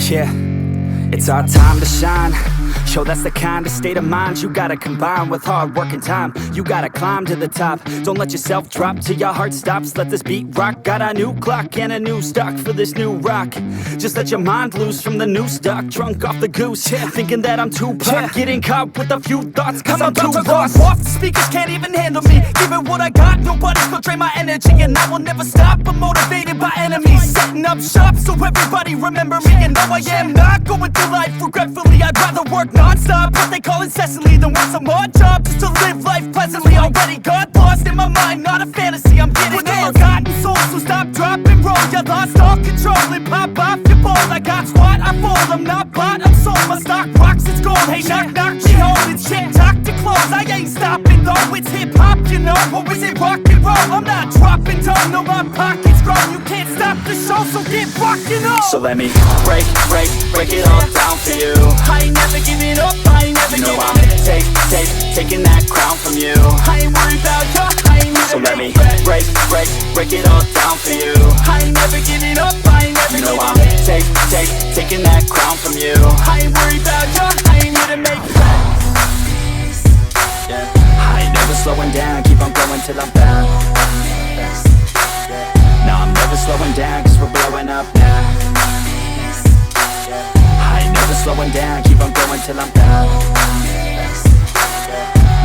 Yeah, it's our time to shine. Yo, that's the kind of state of mind you gotta combine with hard work and time. You gotta climb to the top. Don't let yourself drop till your heart stops. Let this beat rock. Got a new clock and a new stock for this new rock. Just let your mind loose from the new stock. Drunk off the goose, thinking that I'm too pop. Getting caught with a few thoughts cause I'm too lost. Off, the speakers can't even handle me. Give it what I got, nobody's gonna drain my energy. And I will never stop, I'm motivated by enemies. Setting up shop so everybody remember me. And no, I am not going through life regretfully. I'd rather work non-stop, what they call incessantly, than work some odd job just to live life pleasantly. Already got lost in my mind, not a fantasy, I'm getting with a forgotten soul. So stop, drop, and roll. You lost all control and pop off your ball. I got squat, I fold, I'm not bought, I'm sold. My stock rocks, it's gold. Hey, knock, knock, me home. It's shit, talk to close. I ain't stopping though, it's hip-hop, you know. Or is it rock and roll? I'm not dropping down, no, my pocket's grown. You can't stop the show, so get rockin' on. So let me break it all down for you. I ain't never giving up, I ain't never giving up. Taking that crown from you. I ain't worried about you, I ain't never. So let me break it all down for you. I ain't never giving up, I ain't never giving up. Taking that crown from you. I ain't worried about you, I ain't here to make friends. Yeah. I ain't never slowing down, keep on going till I'm found. No, I'm never slowing down cause we're blowing up now. I ain't never slowing down, keep on going till I'm down.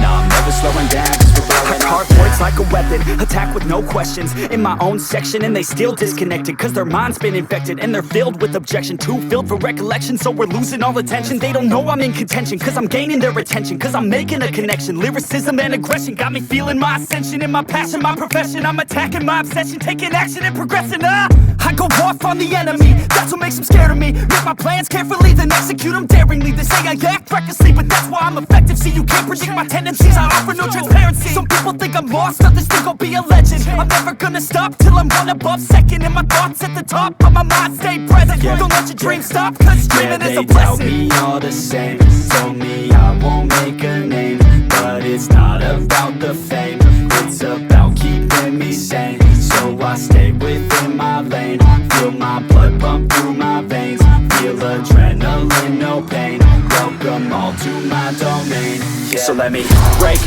No, I'm never slowing down cause we're blowing up. Hard words like a weapon, attack with no questions. In my own section and they still disconnected cause their mind's been infected and they're filled with objection. Too filled for recollection so we're losing all attention. They don't know I'm in contention cause I'm gaining their attention. Cause I'm making a connection. Lyricism and aggression got me feeling my ascension. In my passion, my profession, I'm attacking my obsession. Taking action and progressing. I go off on the enemy, that's what makes them scared of me. Make my plans carefully, then execute them daringly. They say I act recklessly, but that's why I'm effective. See, you can't predict my tendencies, I offer no transparency. Some people think I'm lost, others think I'll be a legend. I'm never gonna stop till I'm one above second. And my thoughts at the top, but my mind stay present. Don't let your dreams stop, cause dreaming is a blessing. They tell me all the same, told me I won't make a name. But it's not about the fame, it's about keeping me sane. So I stay within my lane, feel my blood pump through my veins. Feel adrenaline, no pain, welcome all to my domain. Yeah. So let me break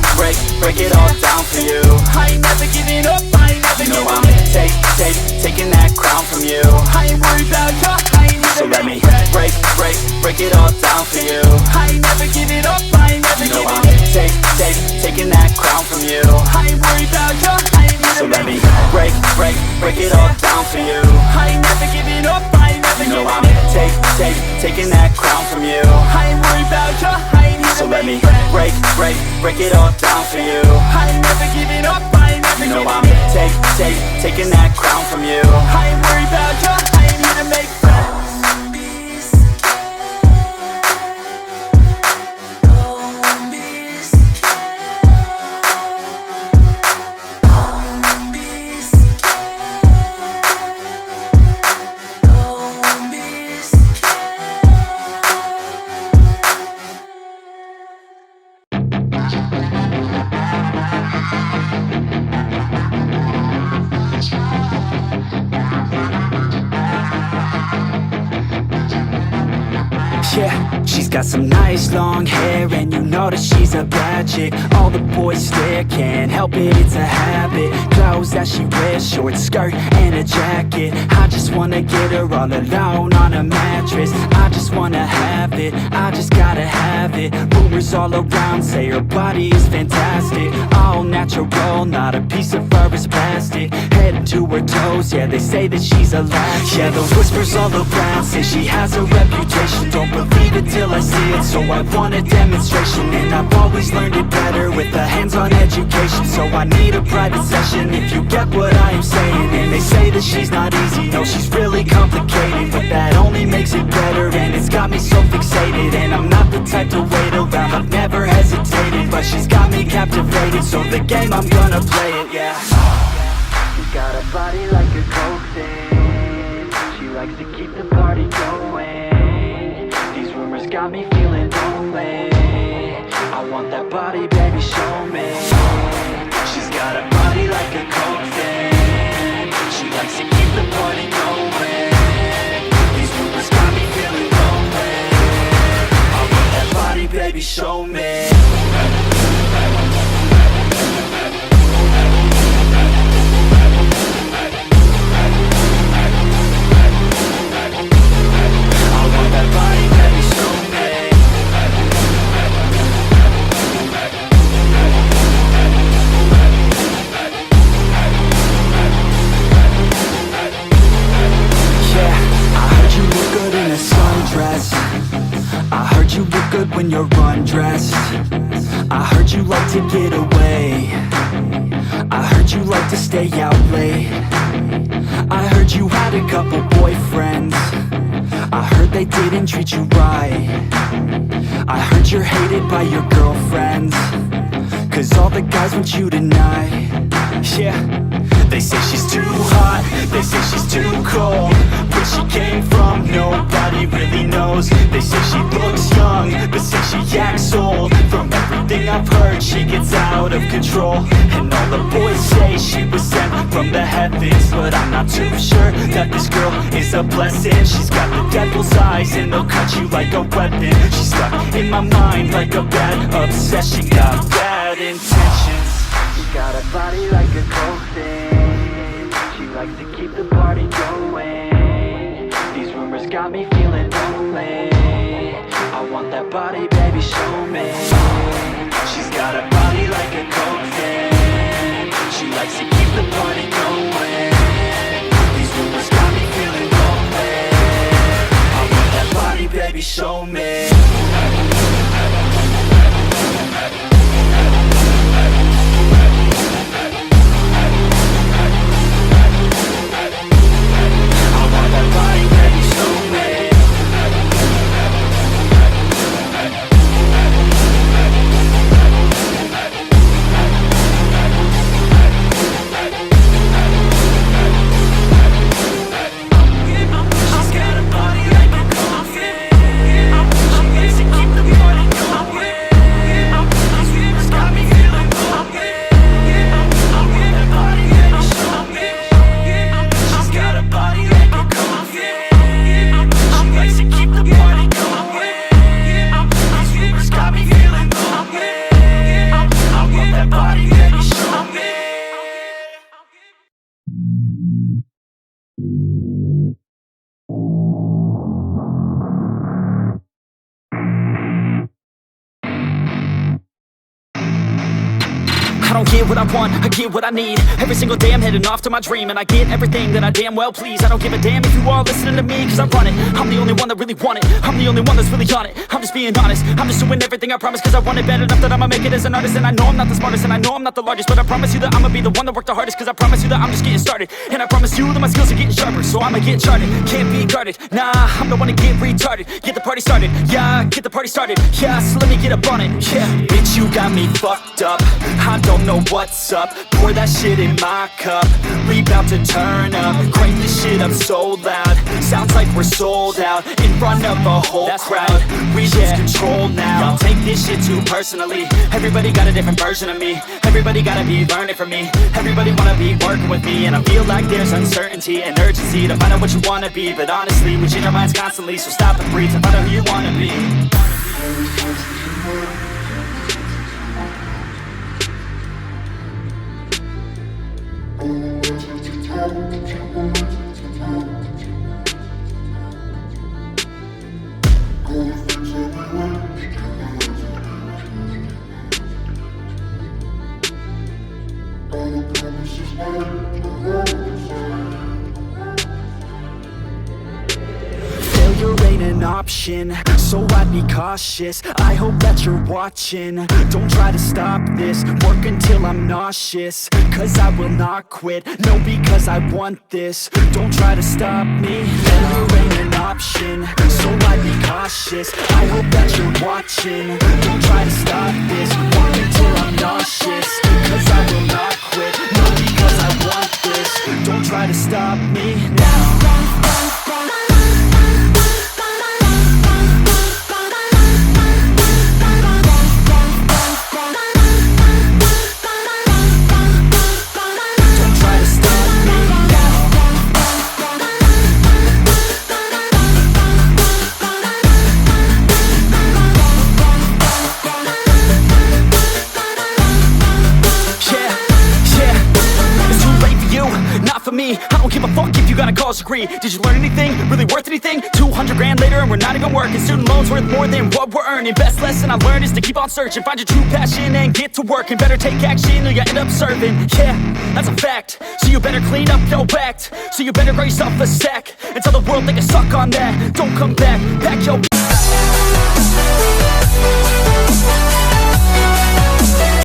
it all down for you. I ain't never giving up, I ain't never giving up. Taking that crown from you. I ain't worried about you, I ain't never. So let me break it all down for you. I ain't never giving up, I ain't never giving up. Taking that crown from you. I ain't worried about you, I ain't never. So let me break it all down for you. I ain't never giving up, I ain't never giving up. Taking that crown from you. I ain't worried about you, I ain't here. So let me break it all down for you. I ain't never giving up, I ain't never giving up. Taking that crown from you. I ain't worried about you, I ain't here to make friends. Yeah, she's got some nice long hair and you know that she's a bad chick. All the boys stare, can't help it, it's a habit. Clothes that she wears, short skirt and a jacket. I just wanna get her all alone on a mattress. I just wanna have it, I just gotta have it. Rumors all around say her body is fantastic. All natural, not a piece of fur is plastic. Head to her toes, yeah, they say that she's a latch. Yeah, the whispers all around say she has a reputation. Don't believe it till I see it, so I want a demonstration. And I've always learned it better with a hands-on education. So I need a private session if you get what I am saying. And they say that she's not easy, no, she's really complicated. But that only makes it better, and it's got me so fixated. And I'm not the type to wait around, I've never hesitated. But she's got me captivated, so the game, I'm gonna play it, yeah. She's got a body like a coke thing. She likes to keep the party going. These rumors got me feeling lonely. I want that body, baby, show me. She's got a body like a coke thing. She likes to keep the party going. These rumors got me feeling lonely. baby, show me. I heard you look good when you're undressed. I heard you like to get away. I heard you like to stay out late. I heard you had a couple boyfriends. I heard they didn't treat you right. I heard you're hated by your girlfriends, 'cause all the guys want you tonight. Yeah. They say she's too hot, they say she's too cold. Where she came from, nobody really knows. They say she looks young, but say she acts old. From everything I've heard, she gets out of control. And all the boys say she was sent from the heavens, but I'm not too sure that this girl is a blessing. She's got the devil's eyes and they'll cut you like a weapon. She's stuck in my mind like a bad obsession. Got bad intentions. She got a body like a coffin. She likes to keep the party going. These rumors got me feeling lonely. I want that body, baby, show me. She's got a body like a coffin. She likes to keep the party going. These rumors got me feeling lonely. I want that body, baby, show me. I don't get what I want, I get what I need. Every single day I'm heading off to my dream, and I get everything that I damn well please. I don't give a damn if you all listening to me, 'cause I run it. I'm the only one that really want it. I'm the only one that's really on it. I'm just being honest, I'm just doing everything I promise, 'cause I want it bad enough that I'ma make it as an artist. And I know I'm not the smartest, and I know I'm not the largest, but I promise you that I'ma be the one that worked the hardest. 'Cause I promise you that I'm just getting started, and I promise you that my skills are getting sharper. So I'ma get charted, can't be guarded. Nah, I'm the one to get retarded. Get the party started, yeah, get the party started. Yeah, so let me get up on it, yeah. Bitch, you got me fucked up, I don't know what's up. Pour that shit in my cup, we bout to turn up. Crank this shit up so loud, sounds like we're sold out. In front of a whole crowd, we lose control now. Y'all take this shit too personally. Everybody got a different version of me. Everybody gotta be learning from me. Everybody wanna be working with me. And I feel like there's uncertainty and urgency to find out what you wanna be. But honestly, we change our minds constantly, so stop and breathe and find out who you wanna be. Failure ain't an option, so I'd be cautious. I hope that you're watching. Don't try to stop this, work until I'm nauseous. 'Cause I will not quit, no, because I want this. Don't try to stop me, failure ain't an option, so I'd be cautious. I hope that you're watching. Don't try to stop this, work until I'm nauseous. 'Cause I will not quit, no, because I want this. Don't try to stop me now. degree. Did you learn anything? Really worth anything? 200 grand later and we're not even working. Student loans worth more than what we're earning. Best lesson I learned is to keep on searching. Find your true passion and get to work. And better take action or you end up serving. Yeah, that's a fact. So you better clean up your act. So you better grab yourself a sack and tell the world they can suck on that. Don't come back, pack your